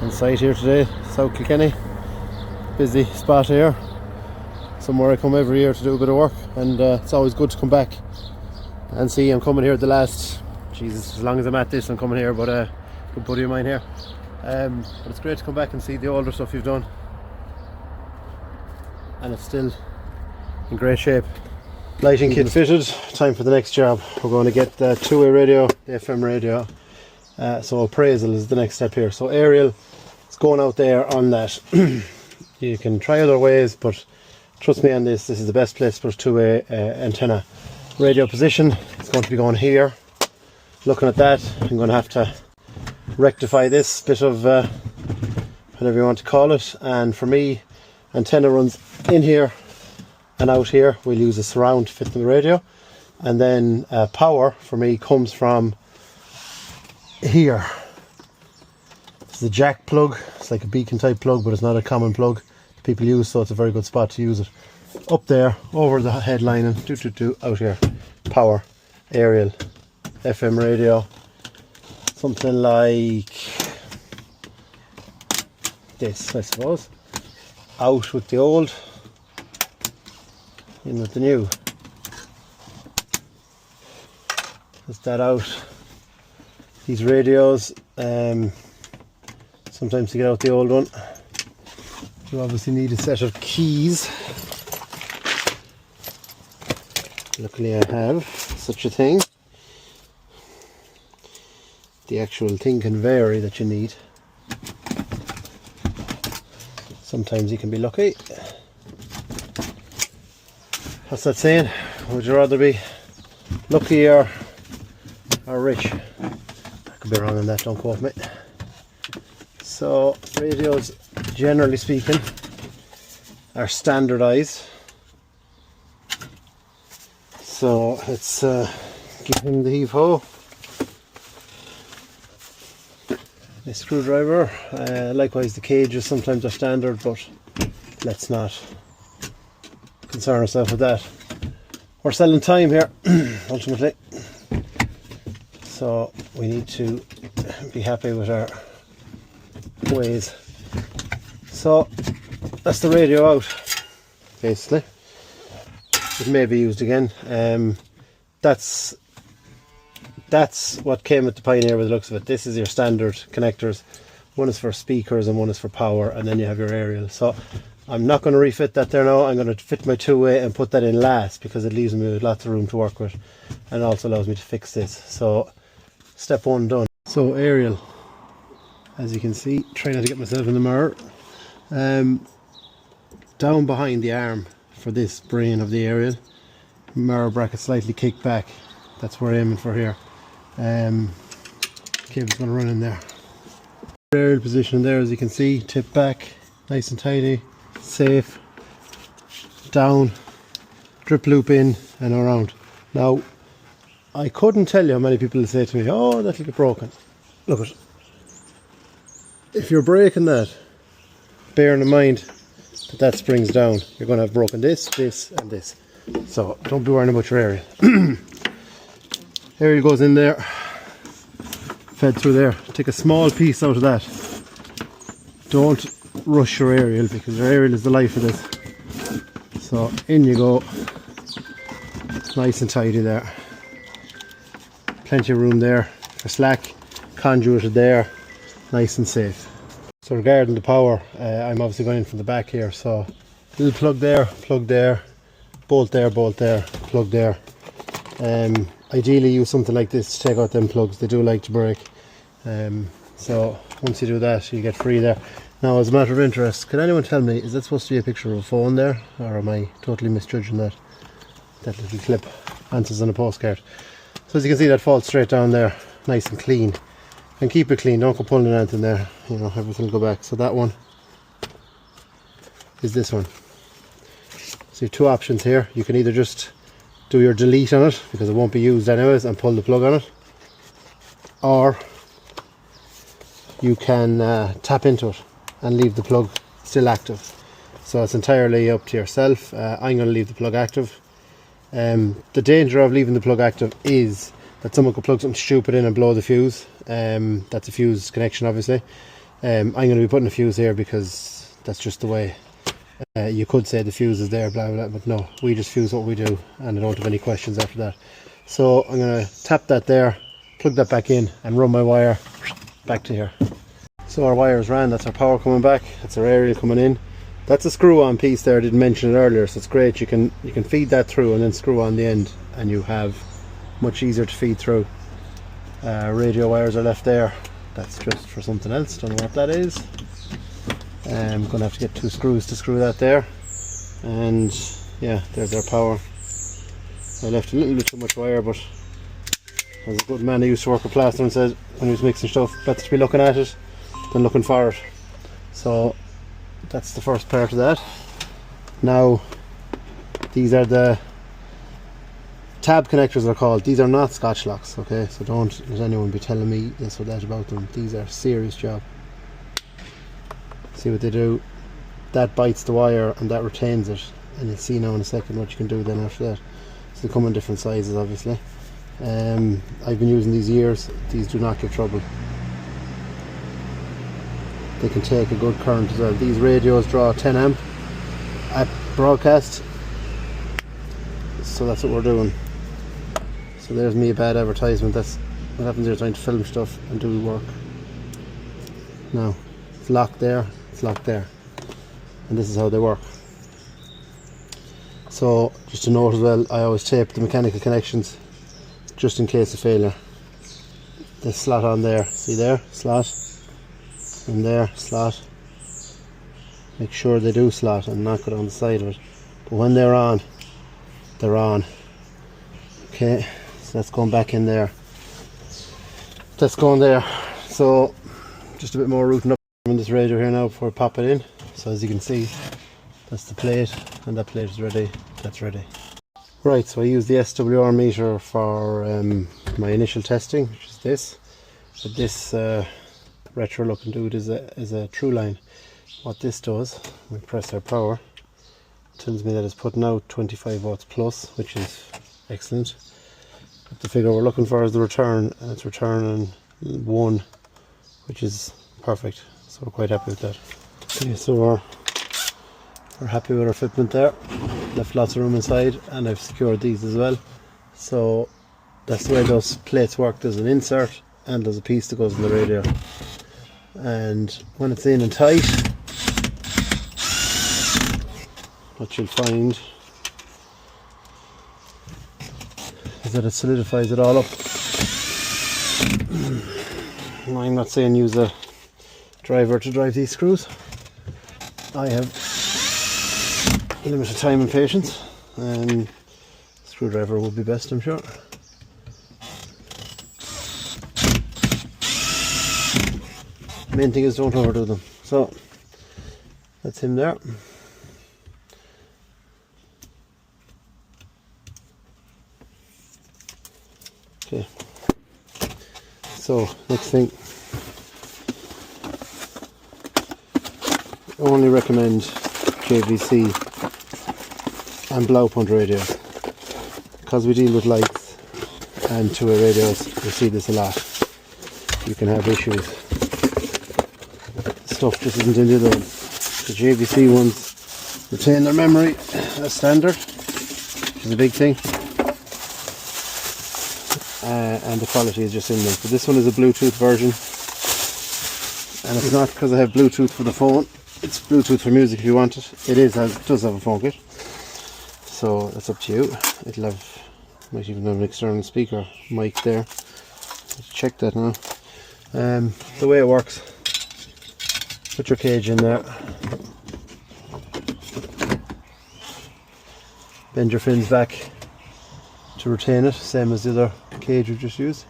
on site here today, South Kilkenny. Busy spot here, somewhere I come every year to do a bit of work, and it's always good to come back and see. I'm coming here the last, Jesus, as long as I'm at this I'm coming here, but a good buddy of mine here. But it's great to come back and see the older stuff you've done, and it's still in great shape. Lighting kit fitted, time for the next job. We're going to get the two-way radio, the FM radio. So appraisal is the next step here. So aerial is going out there on that. You can try other ways, but trust me on this, this is the best place for two-way antenna radio position. It's going to be going here. Looking at that, I'm going to have to rectify this bit of whatever you want to call it, and for me, antenna runs in here and out here. We'll use a surround to fit in the radio, and then power for me comes from here. This is a jack plug. It's like a beacon type plug, but it's not a common plug people use, so it's a very good spot to use it. Up there, over the headline, and out here. Power, aerial, FM radio, something like this, I suppose. Out with the old, in with the new. Just that out. These radios, sometimes to get out the old one, you obviously need a set of keys. Luckily I have such a thing. The actual thing can vary that you need. Sometimes you can be lucky. What's that saying? Would you rather be lucky or rich? I could be wrong on that, don't quote me. So radios, generally speaking, are standardized. So let's give him the heave-ho. A screwdriver. Likewise the cages sometimes are standard, but let's not concern ourselves with that. We're selling time here, ultimately. So we need to be happy with our ways. So that's the radio out, basically. It may be used again. That's what came with the Pioneer by the looks of it. This is your standard connectors. One is for speakers and one is for power, and then you have your aerial. So I'm not going to refit that there now. I'm going to fit my two-way and put that in last, because it leaves me with lots of room to work with, and also allows me to fix this. So step one done. So aerial, as you can see, try not to get myself in the mirror. Down behind the arm for this brain of the aerial, mirror bracket slightly kicked back. That's what we're aiming for here. Cable's going to run in there. Aerial position there, as you can see, tip back, nice and tidy, safe. Down, drip loop in and around. Now, I couldn't tell you how many people say to me, "Oh, that'll get broken." Look at it. If you're breaking that, bearing in mind that that springs down, you're going to have broken this, this and this. So don't be worrying about your aerial. Aerial goes in there, fed through there. Take a small piece out of that. Don't rush your aerial, because your aerial is the life of this. So in you go, nice and tidy there. Plenty of room there for slack, conduited there, nice and safe. So regarding the power, I'm obviously going in from the back here. So little plug there, bolt there, plug there. Ideally use something like this to take out them plugs. They do like to break. So once you do that, you get free there. Now, as a matter of interest, can anyone tell me, is that supposed to be a picture of a phone there, or am I totally misjudging that? That little clip answers on a postcard. So as you can see, that falls straight down there, nice and clean. And keep it clean, don't go pulling anything there, you know, everything will go back. So that one is this one. So you have two options here. You can either just do your delete on it, because it won't be used anyways, and pull the plug on it, or you can tap into it and leave the plug still active. So it's entirely up to yourself. I'm going to leave the plug active. The danger of leaving the plug active is that someone could plug something stupid in and blow the fuse. That's a fuse connection, obviously. I'm going to be putting a fuse here because that's just the way. You could say the fuse is there, blah blah, but no, we just fuse what we do, and I don't have any questions after that. So I'm going to tap that there, plug that back in, and run my wire back to here. So our wires ran. That's our power coming back. That's our aerial coming in. That's a screw-on piece there. I didn't mention it earlier, so it's great. You can feed that through and then screw on the end, and you have much easier to feed through. Radio wires are left there. That's just for something else. Don't know what that is. I'm going to have to get 2 screws to screw that there, and yeah, there's our power. I left a little bit too much wire, but as a good man who used to work with plaster and said when he was mixing stuff, better to be looking at it than looking for it. So that's the first part of that. Now these are the tab connectors, they're called. These are not Scotch locks, okay, so don't let anyone be telling me this or that about them. These are serious job. See what they do, that bites the wire and that retains it, and you'll see now in a second what you can do then after that. So they come in different sizes, obviously. I've been using these years. These do not give trouble. They can take a good current as well. These radios draw 10 amp at broadcast, so that's what we're doing. So there's me, a bad advertisement. That's what happens here trying to film stuff and do work. Now it's locked there, it's locked there, and this is how they work. So just to note as well, I always tape the mechanical connections just in case of failure. The slot on there, see there, slot, and there, slot. Make sure they do slot and not go down the side of it. But when they're on, they're on. Okay, so that's going back in there. That's going there. So just a bit more routing up in this radio here now before I pop it in. So as you can see, that's the plate, and that plate is ready. That's ready. Right, so I use the SWR meter for my initial testing, which is this. But this retro looking dude is a true line. What this does, we press our power, it tells me that it's putting out 25 watts plus, which is excellent. But the figure we're looking for is the return, and it's returning 1, which is perfect. So we're quite happy with that. Okay, so we're happy with our fitment there. Left lots of room inside, and I've secured these as well. So that's the way those plates work. There's an insert and there's a piece that goes in the radio, and when it's in and tight, what you'll find is that it solidifies it all up. I'm not saying use a driver to drive these screws. I have limited time and patience, and screwdriver would be best, I'm sure. The main thing is don't overdo them. So that's him there. Okay, so next thing, I only recommend JVC and blow punt radios because we deal with lights and two-way radios. We see this a lot. You can have issues. Stuff just isn't in the other ones. The JVC ones retain their memory as standard, which is a big thing, and the quality is just in them. But this one is a Bluetooth version, and it's not because I have Bluetooth for the phone. It's Bluetooth for music if you want it. It does have a phone kit, so that's up to you. It'll have, might even have an external speaker mic there. Let's check that now. The way it works, put your cage in there, bend your fins back to retain it, same as the other cage we just used.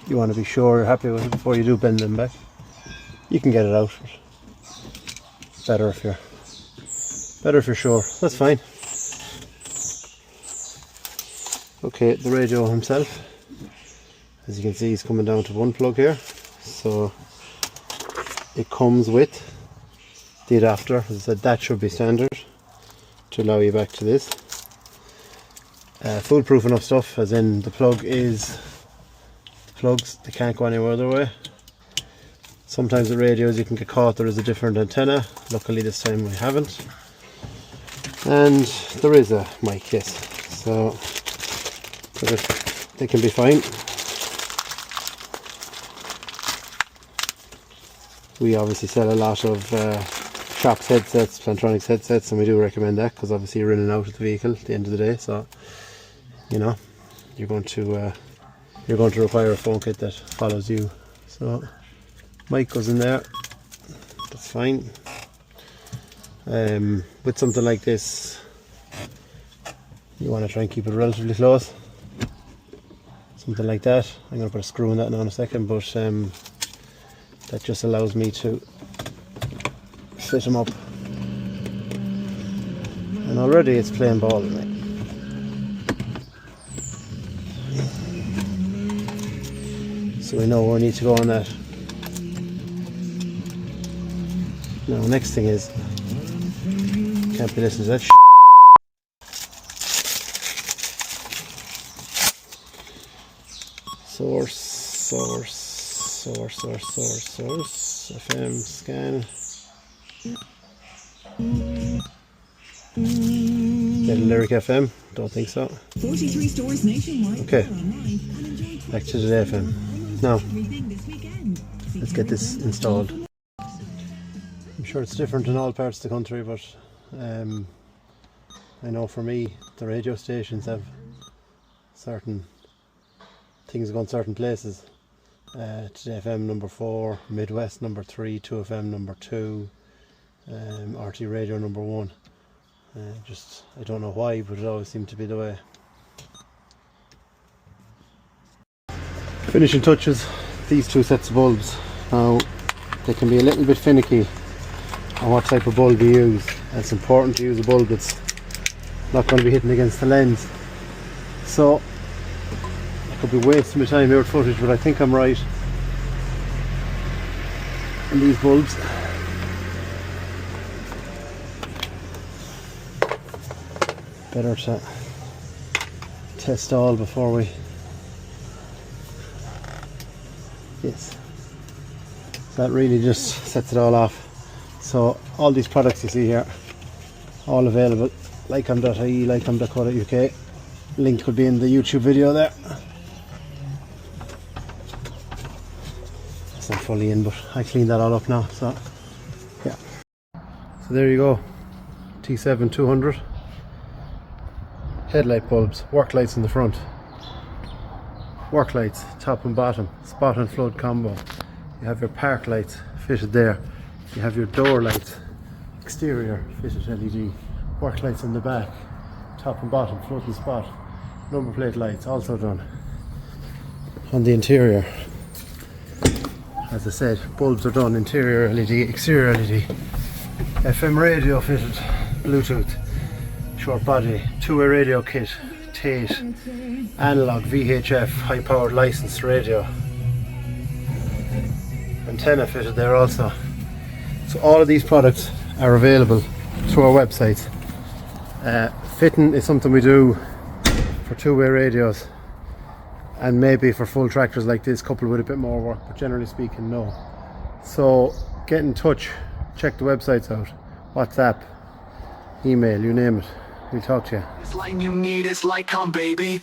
You want to be sure you're happy with it before you do bend them back. You can get it out. Better if you're sure. That's fine. Okay, the radio himself, as you can see, he's coming down to one plug here. So it comes with the adapter. As I said, that should be standard to allow you back to this. Foolproof enough stuff, as in the plug is plugs, they can't go any other way. Sometimes with radios you can get caught there is a different antenna. Luckily this time we haven't. And there is a mic, yes, so they can be fine. We obviously sell a lot of Shops headsets, Plantronics headsets, and we do recommend that because obviously you're in and out of the vehicle at the end of the day, so you know you're going to require a phone kit that follows you. So mic goes in there, that's fine. With something like this you want to try and keep it relatively close, something like that. I'm going to put a screw in that now in a second, but that just allows me to fit them up, and already it's playing ball with me. So we know where we need to go on that. Now next thing is, can't be listening to that source, FM scan. Get a Lyric FM? Don't think so. 43 stores nationwide. Okay, back to the FM. Now, let's get this installed. I'm sure it's different in all parts of the country, but I know for me, the radio stations have certain things going certain places. Today FM number 4, Midwest number 3, 2FM number 2, RT radio number 1. I don't know why, but it always seemed to be the way. Finishing touches, these two sets of bulbs. Now they can be a little bit finicky on what type of bulb you use. It's important to use a bulb that's not going to be hitting against the lens. So I could be wasting my time here with footage, but I think I'm right. And these bulbs, better to test all before we. Yes, that really just sets it all off. So all these products you see here, all available. Lycom.ie, lycom.co.uk. Link will be in the YouTube video there. It's not fully in, but I cleaned that all up now. So yeah. So there you go. T7.200. Headlight bulbs, work lights in the front. Work lights, top and bottom, spot and flood combo. You have your park lights fitted there. You have your door lights, exterior fitted LED. Work lights in the back, top and bottom, flood and spot. Number plate lights also done. On the interior, as I said, bulbs are done, interior LED, exterior LED. FM radio fitted, Bluetooth, short body, two-way radio kit, Tait, analog VHF, high powered licensed radio. Antenna fitted there also. So all of these products are available through our website. Fitting is something we do for two-way radios, and maybe for full tractors like this, coupled with a bit more work, but generally speaking, no. So get in touch, check the websites out, WhatsApp, email, you name it, we'll talk to you. It's like you need, it's like come baby.